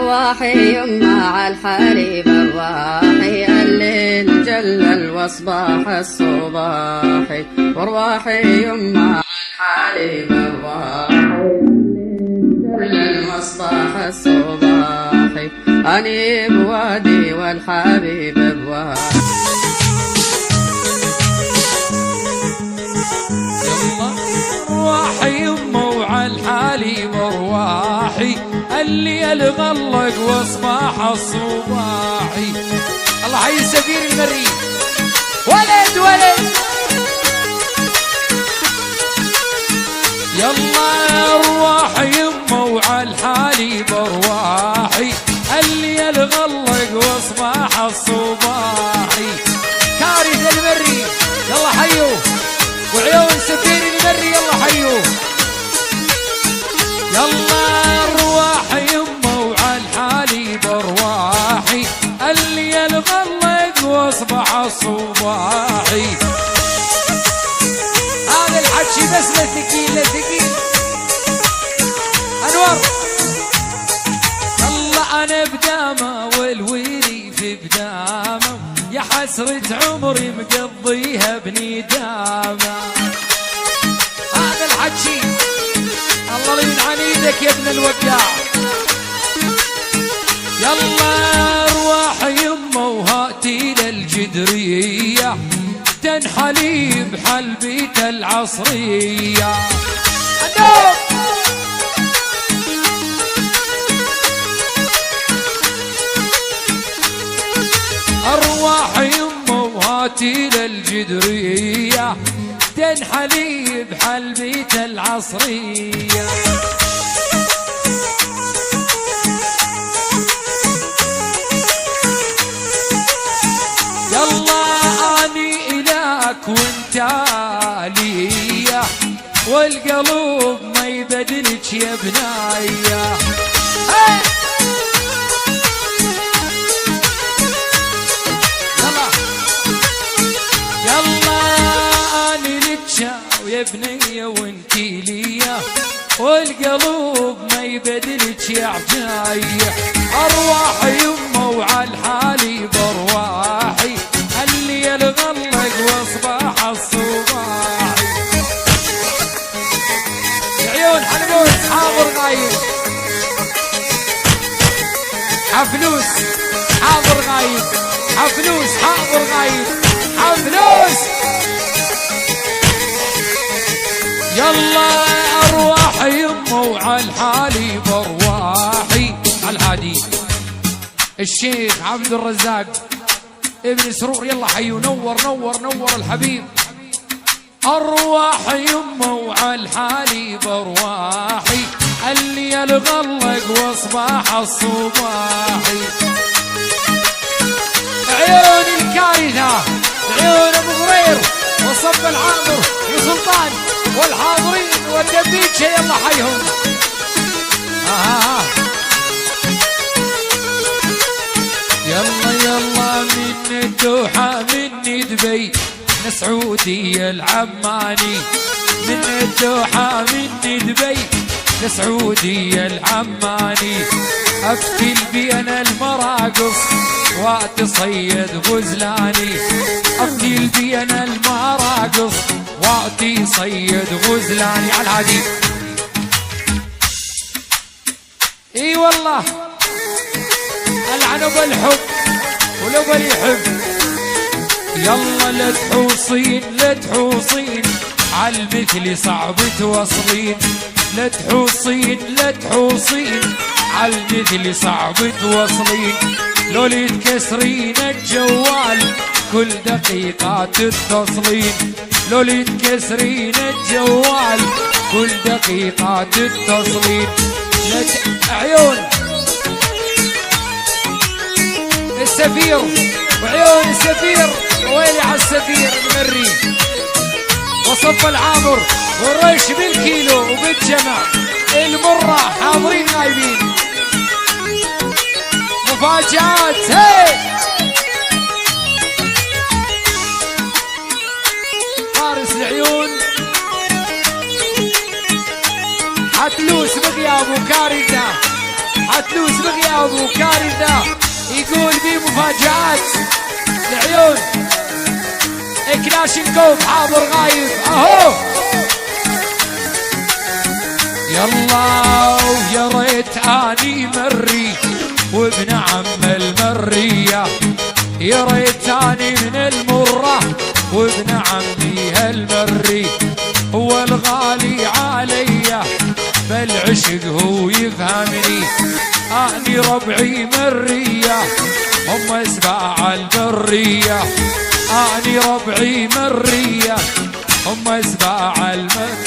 أرواحي مع الحليب الراحي الليل جل والصباح الصباحي، وارواحي مع الحليب الراحي جل والصباح الصباحي، أني بوادي والحبيب بوادي. ارواحي يمه وعلى الحليب ارواحي اللي الغلق واصباح الصباحي. الله حي سفير المريخ ولد ولد. يلا ارواحي يمه وعلى الحليب ارواحي اللي الغلق واصباح الصباحي. كارث المريخ يلا حيوه، وعيون سفير المري يلا حيوه. يلا ارواحي يمه وعلى الحليب ارواحي اللي الغلق واصبح الصباحي. هذا الحكي بس لثقيل لثقيل انور. يلا انا بدامه والويلي في بدامه، يا حسرة عمري مقضيها بندامه. هذا الحكي الله يلعن ايدك يا ابن الوقاع. يلا ارواحي يمه وهاتي للجدريه تنحلي بحلبيت العصريه. ارواحي يمه وهاتي للجدريه تنحلي بحلبيت العصريه. يلا اني الك وانت ليا، والقلب ما يبدلك يا بنايه. يا بنية وانتي ليا، والقلب ما يبدلك يا عجاية. ارواحي يمه وعلى الحليب ارواحي اللي الغلق واصباح الصباحي. عيون حنبوس حاضر غايب، حفلوس حاضر غايب، حفلوس حاضر غايب، حفلوس. يلا ارواحي يمه وعلى الحليب ارواحي. على الهادي الشيخ عبد الرزاق ابن سرور يلا حيو. نور نور نور الحبيب. ارواحي يمه وعلى الحليب ارواحي اللي الغلق واصباح الصباحي. عيون الكارثه، عيون ابو غرير وصب العامر وسلطان والحاضرين والدبيتشة يلا حيهم. يلا يلا من الدوحة من دبي لسعودية العماني، من الدوحة من دبي لسعودية العماني. افتل بينا المراقص واتصيد غزلاني، افتل بينا المراقص واتي صيد غزلاني. على الهادي اي والله العنب الحب ولو بل يحب. يلا لا تحوصين لا تحوصين عالمثل صعب توصلين، لا تحوصين لا تحوصين عالمثل صعب توصلين. لو تكسرين الجوال كل دقيقة تتصلين، لو تكسرين الجوال كل دقيقة تتصلين. عيون السفير وعيون السفير ويلي على السفير المري وصف العامر والريش بالكيلو وبالجمع المرة حاضرين غايبين. مفاجآت هي فارس العيون حتلوس بغياب وكارثة عتلوس بغيابه كارثة، يقول بي مفاجآت العيون. كلاشينكوف حاضر غايب اهو. يلا ويا ريت اني مري وابن عم المرية، يا ريت اني من المرة وابن عمي هالمري، هو الغالي عليا بالعشق هو يفهمني، اني ربعي مرية هم سباع البرية، اني ربعي مرية هم سباع المرية.